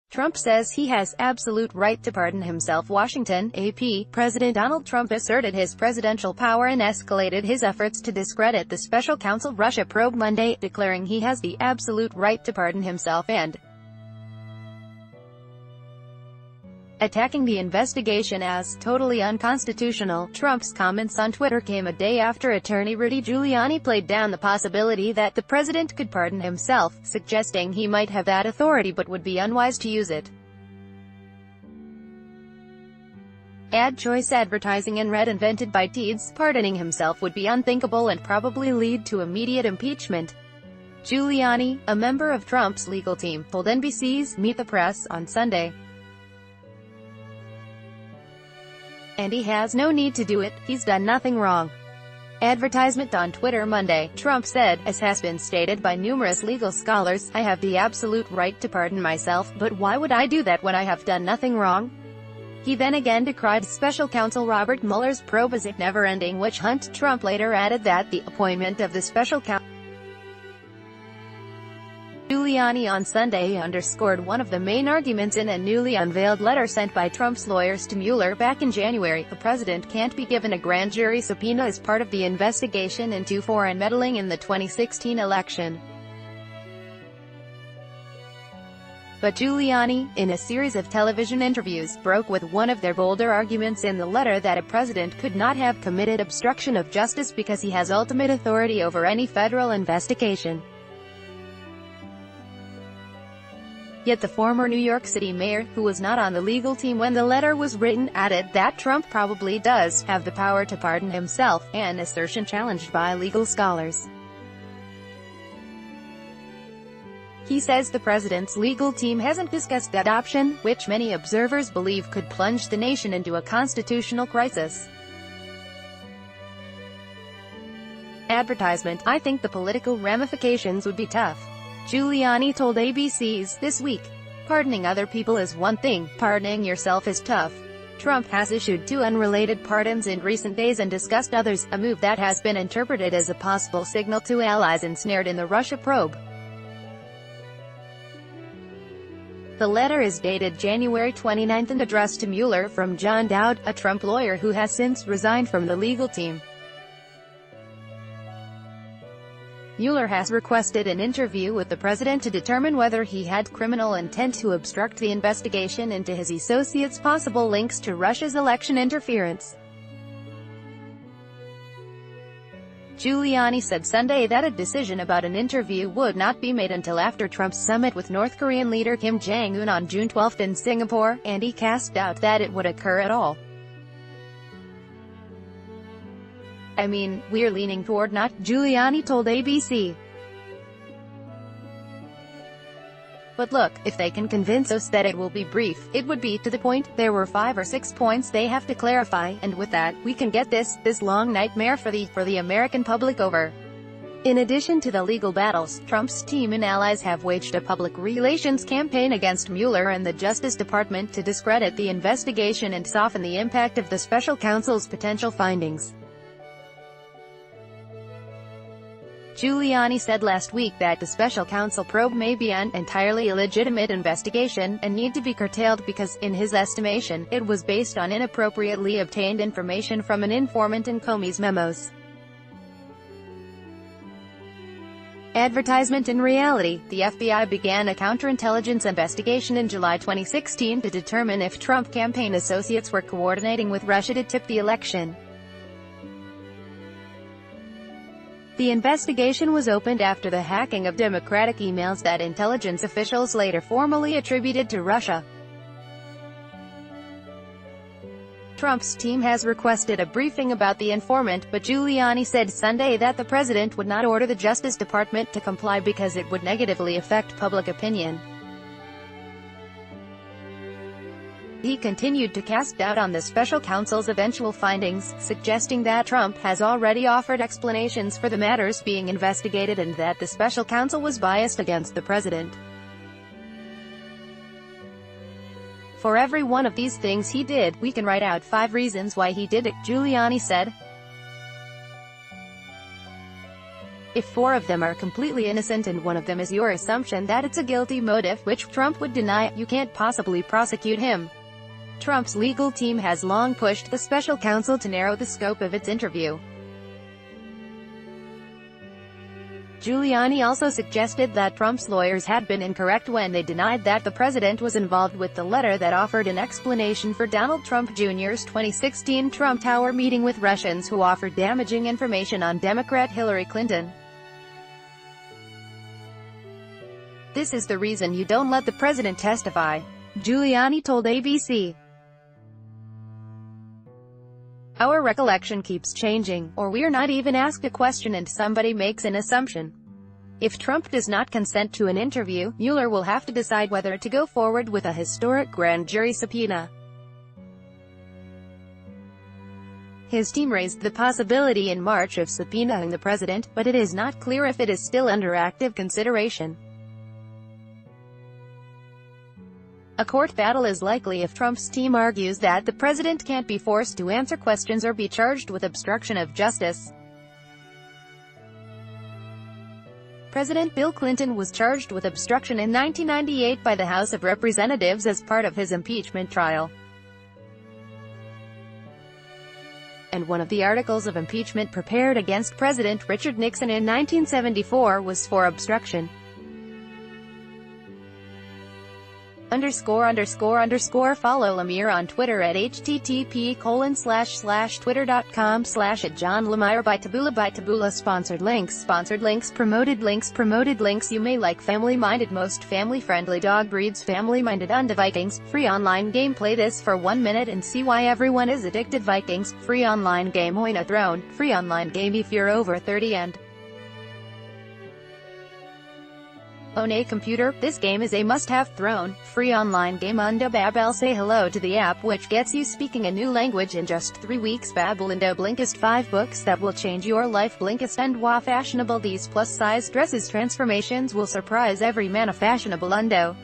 Trump says he has absolute right to pardon himself. Washington, AP. President Donald Trump asserted his presidential power and escalated his efforts to discredit the special counsel Russia probe Monday, declaring he has the absolute right to pardon himself and attacking the investigation as totally unconstitutional. Trump's comments on Twitter came a day after attorney Rudy Giuliani played down the possibility that the president could pardon himself, suggesting he might have that authority but would be unwise to use it. Ad choice advertising and red invented by Teeds, pardoning himself would be unthinkable and probably lead to immediate impeachment. Giuliani, a member of Trump's legal team, told NBC's Meet the Press on Sunday. And he has no need to do it, he's done nothing wrong. Advertisement on Twitter Monday, Trump said, as has been stated by numerous legal scholars, I have the absolute right to pardon myself, but why would I do that when I have done nothing wrong? He then again decried special counsel Robert Mueller's probe as a never-ending witch hunt. Trump later added that the appointment of the special counsel Giuliani on Sunday underscored one of the main arguments in a newly unveiled letter sent by Trump's lawyers to Mueller back in January. The president can't be given a grand jury subpoena as part of the investigation into foreign meddling in the 2016 election. But Giuliani, in a series of television interviews, broke with one of their bolder arguments in the letter that a president could not have committed obstruction of justice because he has ultimate authority over any federal investigation. Yet the former New York City mayor, who was not on the legal team when the letter was written, added that Trump probably does have the power to pardon himself, an assertion challenged by legal scholars. He says the president's legal team hasn't discussed that option, which many observers believe could plunge the nation into a constitutional crisis. Advertisement, I think the political ramifications would be tough. Giuliani told ABC's This Week. Pardoning other people is one thing, pardoning yourself is tough. Trump has issued 2 unrelated pardons in recent days and discussed others, a move that has been interpreted as a possible signal to allies ensnared in the Russia probe. The letter is dated January 29 and addressed to Mueller from John Dowd, a Trump lawyer who has since resigned from the legal team. Mueller has requested an interview with the president to determine whether he had criminal intent to obstruct the investigation into his associates' possible links to Russia's election interference. Giuliani said Sunday that a decision about an interview would not be made until after Trump's summit with North Korean leader Kim Jong-un on June 12 in Singapore, and he cast doubt that it would occur at all. I mean, we're leaning toward not, Giuliani told ABC. But look, if they can convince us that it will be brief, it would be to the point. There were 5 or 6 points they have to clarify, and with that, we can get this long nightmare for the American public over. In addition to the legal battles, Trump's team and allies have waged a public relations campaign against Mueller and the Justice Department to discredit the investigation and soften the impact of the special counsel's potential findings. Giuliani said last week that the special counsel probe may be an entirely illegitimate investigation, and need to be curtailed because, in his estimation, it was based on inappropriately obtained information from an informant in Comey's memos. Advertisement in reality, the FBI began a counterintelligence investigation in July 2016 to determine if Trump campaign associates were coordinating with Russia to tip the election. The investigation was opened after the hacking of Democratic emails that intelligence officials later formally attributed to Russia. Trump's team has requested a briefing about the informant, but Giuliani said Sunday that the president would not order the Justice Department to comply because it would negatively affect public opinion. He continued to cast doubt on the special counsel's eventual findings, suggesting that Trump has already offered explanations for the matters being investigated and that the special counsel was biased against the president. For every one of these things he did, we can write out 5 reasons why he did it, Giuliani said. If 4 of them are completely innocent and one of them is your assumption that it's a guilty motive, which Trump would deny, you can't possibly prosecute him. Trump's legal team has long pushed the special counsel to narrow the scope of its interview. Giuliani also suggested that Trump's lawyers had been incorrect when they denied that the president was involved with the letter that offered an explanation for Donald Trump Jr.'s 2016 Trump Tower meeting with Russians who offered damaging information on Democrat Hillary Clinton. "This is the reason you don't let the president testify," Giuliani told ABC. "Our recollection keeps changing, or we're not even asked a question and somebody makes an assumption. If Trump does not consent to an interview, Mueller will have to decide whether to go forward with a historic grand jury subpoena." His team raised the possibility in March of subpoenaing the president, but it is not clear if it is still under active consideration. A court battle is likely if Trump's team argues that the president can't be forced to answer questions or be charged with obstruction of justice. President Bill Clinton was charged with obstruction in 1998 by the House of Representatives as part of his impeachment trial. And one of the articles of impeachment prepared against President Richard Nixon in 1974 was for obstruction. Follow Lemire on Twitter at http://twitter.com/@JohnLemire by Taboola Sponsored links Promoted links You may like family-minded, most family-friendly dog breeds. Family-minded Unto Vikings, free online game. Play this for 1 minute and see why everyone is addicted. Vikings, free online game. Own a throne, free online game if you're over 30 and own a computer. This game is a must-have. Throne, free online game. Undo Babbel. Say hello to the app which gets you speaking a new language in just 3 weeks. Babbel. Indo Blinkist, 5 books that will change your life. Blinkist and Wa Fashionable. These plus-size dresses transformations will surprise every man. A Fashionable Undo.